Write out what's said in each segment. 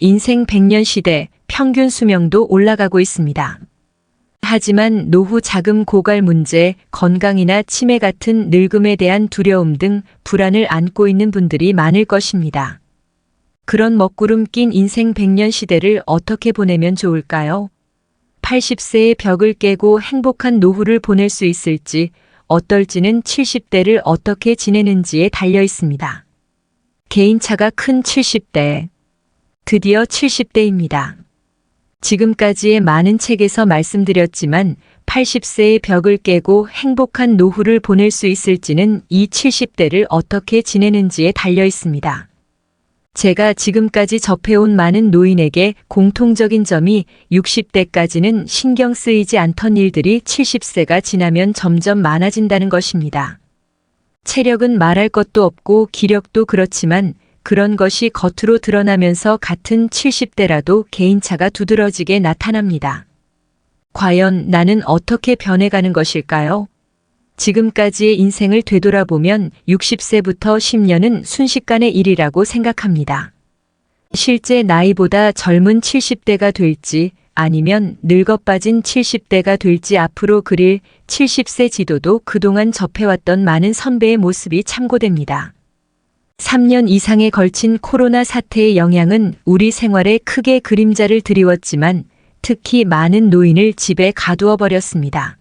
인생 100년 시대 평균 수명도 올라가고 있습니다. 하지만 노후 자금 고갈 문제, 건강이나 치매 같은 늙음에 대한 두려움 등 불안을 안고 있는 분들이 많을 것입니다. 그런 먹구름 낀 인생 100년 시대를 어떻게 보내면 좋을까요? 80세의 벽을 깨고 행복한 노후를 보낼 수 있을지, 어떨지는 70대를 어떻게 지내는지에 달려 있습니다. 개인차가 큰 70대. 드디어 70대입니다. 지금까지의 많은 책에서 말씀드렸지만 80세의 벽을 깨고 행복한 노후를 보낼 수 있을지는 이 70대를 어떻게 지내는지에 달려 있습니다. 제가 지금까지 접해온 많은 노인에게 공통적인 점이 60대까지는 신경 쓰이지 않던 일들이 70세가 지나면 점점 많아진다는 것입니다. 체력은 말할 것도 없고 기력도 그렇지만 그런 것이 겉으로 드러나면서 같은 70대라도 개인차가 두드러지게 나타납니다. 과연 나는 어떻게 변해가는 것일까요? 지금까지의 인생을 되돌아보면 60세부터 10년은 순식간의 일이라고 생각합니다. 실제 나이보다 젊은 70대가 될지 아니면 늙어빠진 70대가 될지 앞으로 그릴 70세 지도도 그동안 접해왔던 많은 선배의 모습이 참고됩니다. 3년 이상에 걸친 코로나 사태의 영향은 우리 생활에 크게 그림자를 드리웠지만 특히 많은 노인을 집에 가두어 버렸습니다.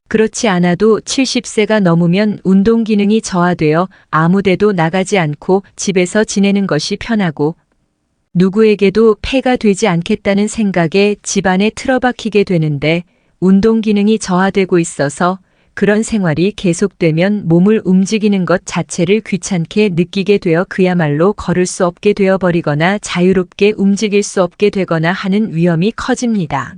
그렇지 않아도 70세가 넘으면 운동 기능이 저하되어 아무데도 나가지 않고 집에서 지내는 것이 편하고 누구에게도 폐가 되지 않겠다는 생각에 집안에 틀어박히게 되는데 운동 기능이 저하되고 있어서 그런 생활이 계속되면 몸을 움직이는 것 자체를 귀찮게 느끼게 되어 그야말로 걸을 수 없게 되어버리거나 자유롭게 움직일 수 없게 되거나 하는 위험이 커집니다.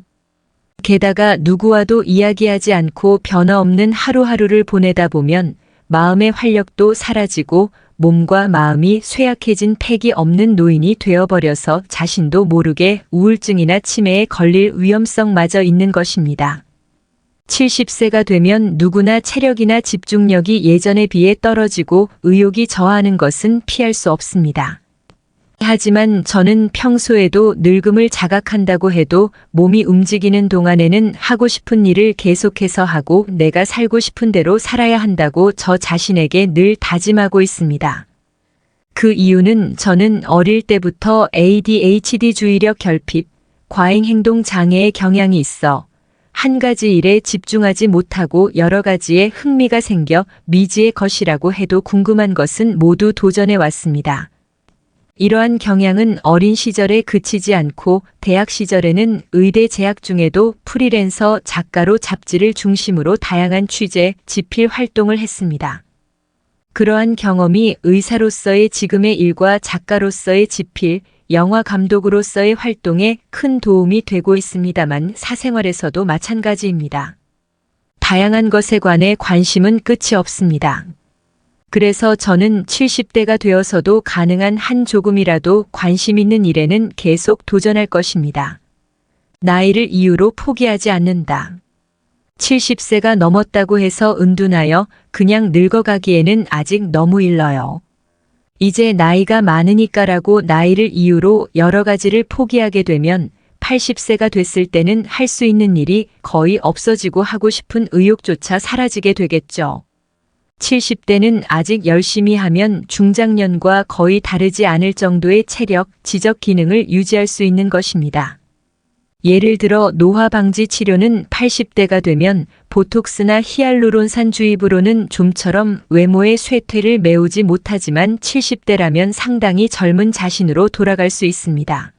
게다가 누구와도 이야기하지 않고 변화 없는 하루하루를 보내다 보면 마음의 활력도 사라지고 몸과 마음이 쇠약해진 패기 없는 노인이 되어버려서 자신도 모르게 우울증이나 치매에 걸릴 위험성마저 있는 것입니다. 70세가 되면 누구나 체력이나 집중력이 예전에 비해 떨어지고 의욕이 저하하는 것은 피할 수 없습니다. 하지만 저는 평소에도 늙음을 자각한다고 해도 몸이 움직이는 동안에는 하고 싶은 일을 계속해서 하고 내가 살고 싶은 대로 살아야 한다고 저 자신에게 늘 다짐하고 있습니다. 그 이유는 저는 어릴 때부터 ADHD 주의력 결핍, 과잉행동 장애의 경향이 있어 한 가지 일에 집중하지 못하고 여러 가지에 흥미가 생겨 미지의 것이라고 해도 궁금한 것은 모두 도전해 왔습니다. 이러한 경향은 어린 시절에 그치지 않고 대학 시절에는 의대 재학 중에도 프리랜서 작가로 잡지를 중심으로 다양한 취재, 집필 활동을 했습니다. 그러한 경험이 의사로서의 지금의 일과 작가로서의 집필, 영화 감독으로서의 활동에 큰 도움이 되고 있습니다만 사생활에서도 마찬가지입니다. 다양한 것에 관해 관심은 끝이 없습니다. 그래서 저는 70대가 되어서도 가능한 한 조금이라도 관심 있는 일에는 계속 도전할 것입니다. 나이를 이유로 포기하지 않는다. 70세가 넘었다고 해서 은둔하여 그냥 늙어가기에는 아직 너무 일러요. 이제 나이가 많으니까라고 나이를 이유로 여러 가지를 포기하게 되면 80세가 됐을 때는 할 수 있는 일이 거의 없어지고 하고 싶은 의욕조차 사라지게 되겠죠. 70대는 아직 열심히 하면 중장년과 거의 다르지 않을 정도의 체력, 지적 기능을 유지할 수 있는 것입니다. 예를 들어 노화 방지 치료는 80대가 되면 보톡스나 히알루론산 주입으로는 좀처럼 외모의 쇠퇴를 메우지 못하지만 70대라면 상당히 젊은 자신으로 돌아갈 수 있습니다.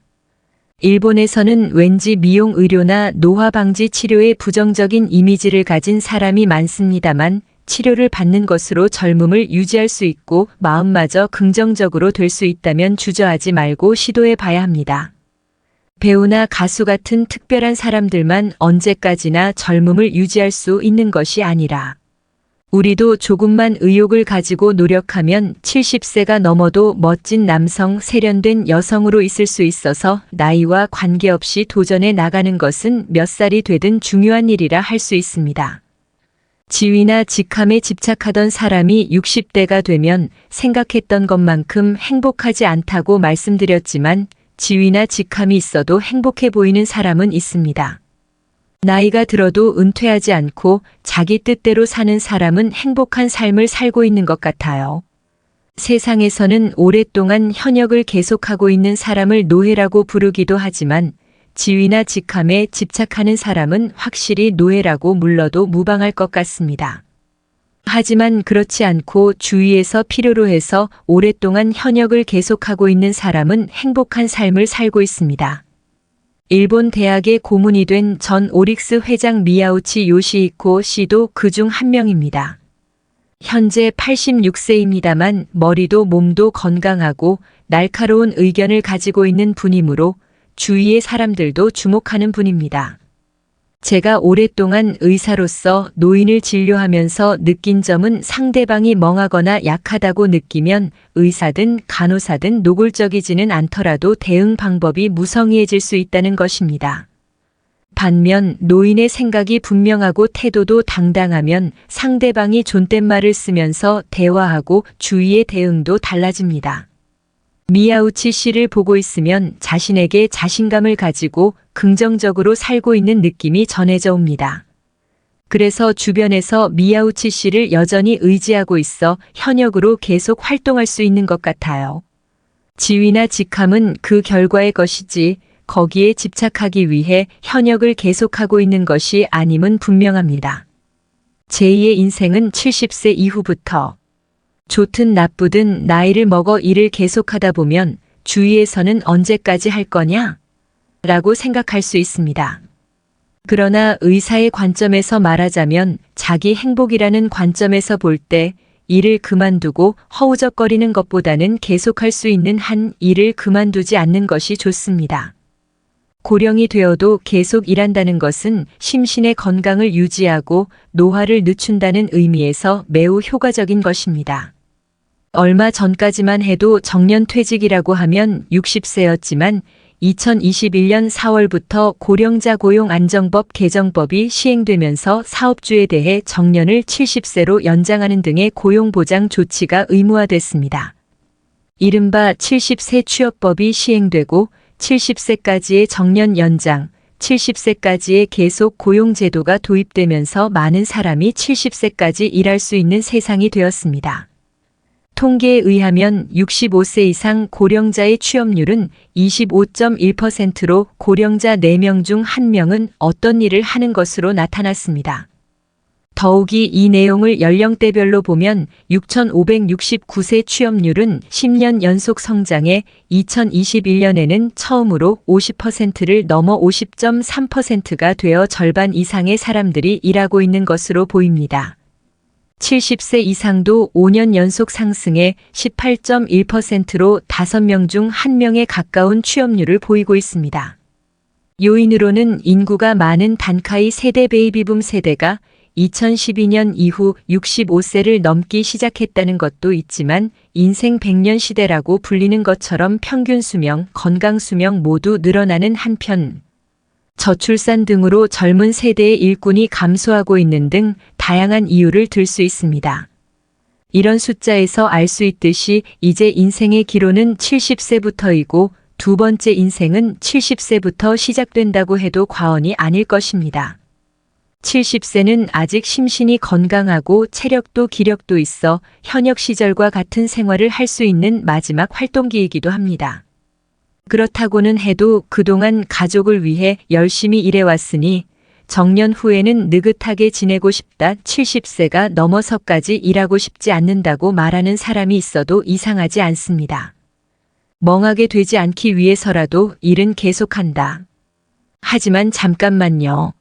일본에서는 왠지 미용 의료나 노화 방지 치료에 부정적인 이미지를 가진 사람이 많습니다만 치료를 받는 것으로 젊음을 유지할 수 있고 마음마저 긍정적으로 될 수 있다면 주저하지 말고 시도해 봐야 합니다. 배우나 가수 같은 특별한 사람들만 언제까지나 젊음을 유지할 수 있는 것이 아니라 우리도 조금만 의욕을 가지고 노력하면 70세가 넘어도 멋진 남성, 세련된 여성으로 있을 수 있어서 나이와 관계없이 도전해 나가는 것은 몇 살이 되든 중요한 일이라 할 수 있습니다. 지위나 직함에 집착하던 사람이 60대가 되면 생각했던 것만큼 행복하지 않다고 말씀드렸지만 지위나 직함이 있어도 행복해 보이는 사람은 있습니다. 나이가 들어도 은퇴하지 않고 자기 뜻대로 사는 사람은 행복한 삶을 살고 있는 것 같아요. 세상에서는 오랫동안 현역을 계속하고 있는 사람을 노예라고 부르기도 하지만 지위나 직함에 집착하는 사람은 확실히 노예라고 물러도 무방할 것 같습니다. 하지만 그렇지 않고 주위에서 필요로 해서 오랫동안 현역을 계속하고 있는 사람은 행복한 삶을 살고 있습니다. 일본 대학의 고문이 된 전 오릭스 회장 미야우치 요시히코 씨도 그중 한 명입니다. 현재 86세입니다만 머리도 몸도 건강하고 날카로운 의견을 가지고 있는 분이므로 주위의 사람들도 주목하는 분입니다. 제가 오랫동안 의사로서 노인을 진료하면서 느낀 점은 상대방이 멍하거나 약하다고 느끼면 의사든 간호사든 노골적이지는 않더라도 대응 방법이 무성의해질 수 있다는 것입니다. 반면 노인의 생각이 분명하고 태도도 당당하면 상대방이 존댓말을 쓰면서 대화하고 주위의 대응도 달라집니다. 미야우치 씨를 보고 있으면 자신에게 자신감을 가지고 긍정적으로 살고 있는 느낌이 전해져 옵니다. 그래서 주변에서 미야우치 씨를 여전히 의지하고 있어 현역으로 계속 활동할 수 있는 것 같아요. 지위나 직함은 그 결과의 것이지 거기에 집착하기 위해 현역을 계속하고 있는 것이 아님은 분명합니다. 제2의 인생은 70세 이후부터 좋든 나쁘든 나이를 먹어 일을 계속하다 보면 주위에서는 언제까지 할 거냐? 라고 생각할 수 있습니다. 그러나 의사의 관점에서 말하자면 자기 행복이라는 관점에서 볼 때 일을 그만두고 허우적거리는 것보다는 계속할 수 있는 한 일을 그만두지 않는 것이 좋습니다. 고령이 되어도 계속 일한다는 것은 심신의 건강을 유지하고 노화를 늦춘다는 의미에서 매우 효과적인 것입니다. 얼마 전까지만 해도 정년퇴직이라고 하면 60세였지만 2021년 4월부터 고령자 고용안정법 개정법이 시행되면서 사업주에 대해 정년을 70세로 연장하는 등의 고용보장 조치가 의무화됐습니다. 이른바 70세 취업법이 시행되고 70세까지의 정년 연장, 70세까지의 계속 고용제도가 도입되면서 많은 사람이 70세까지 일할 수 있는 세상이 되었습니다. 통계에 의하면 65세 이상 고령자의 취업률은 25.1%로 고령자 4명 중 1명은 어떤 일을 하는 것으로 나타났습니다. 더욱이 이 내용을 연령대별로 보면 6,569세 취업률은 10년 연속 성장해 2021년에는 처음으로 50%를 넘어 50.3%가 되어 절반 이상의 사람들이 일하고 있는 것으로 보입니다. 70세 이상도 5년 연속 상승해 18.1%로 5명 중 1명에 가까운 취업률을 보이고 있습니다. 요인으로는 인구가 많은 단카이 세대 베이비붐 세대가 2012년 이후 65세를 넘기 시작했다는 것도 있지만 인생 100년 시대라고 불리는 것처럼 평균 수명, 건강 수명 모두 늘어나는 한편 저출산 등으로 젊은 세대의 일꾼이 감소하고 있는 등 다양한 이유를 들 수 있습니다. 이런 숫자에서 알 수 있듯이 이제 인생의 기로는 70세부터이고 두 번째 인생은 70세부터 시작된다고 해도 과언이 아닐 것입니다. 70세는 아직 심신이 건강하고 체력도 기력도 있어 현역 시절과 같은 생활을 할 수 있는 마지막 활동기이기도 합니다. 그렇다고는 해도 그동안 가족을 위해 열심히 일해왔으니 정년 후에는 느긋하게 지내고 싶다 70세가 넘어서까지 일하고 싶지 않는다고 말하는 사람이 있어도 이상하지 않습니다. 멍하게 되지 않기 위해서라도 일은 계속한다. 하지만 잠깐만요.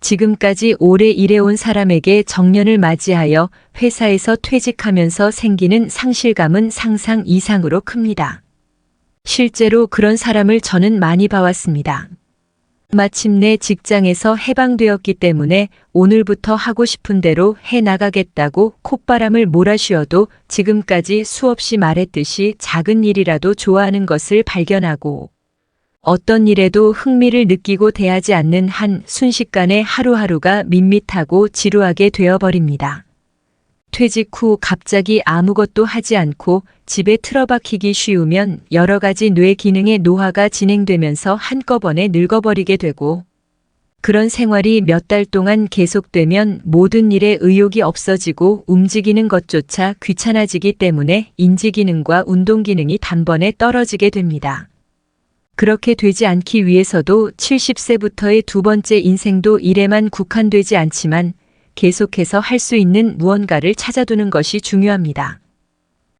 지금까지 오래 일해온 사람에게 정년을 맞이하여 회사에서 퇴직하면서 생기는 상실감은 상상 이상으로 큽니다. 실제로 그런 사람을 저는 많이 봐왔습니다. 마침내 직장에서 해방되었기 때문에 오늘부터 하고 싶은 대로 해 나가겠다고 콧바람을 몰아쉬어도 지금까지 수없이 말했듯이 작은 일이라도 좋아하는 것을 발견하고 어떤 일에도 흥미를 느끼고 대하지 않는 한 순식간에 하루하루가 밋밋하고 지루하게 되어버립니다. 퇴직 후 갑자기 아무것도 하지 않고 집에 틀어박히기 쉬우면 여러 가지 뇌 기능의 노화가 진행되면서 한꺼번에 늙어버리게 되고, 그런 생활이 몇 달 동안 계속되면 모든 일에 의욕이 없어지고 움직이는 것조차 귀찮아지기 때문에 인지기능과 운동기능이 단번에 떨어지게 됩니다. 그렇게 되지 않기 위해서도 70세부터의 두 번째 인생도 일에만 국한되지 않지만 계속해서 할 수 있는 무언가를 찾아두는 것이 중요합니다.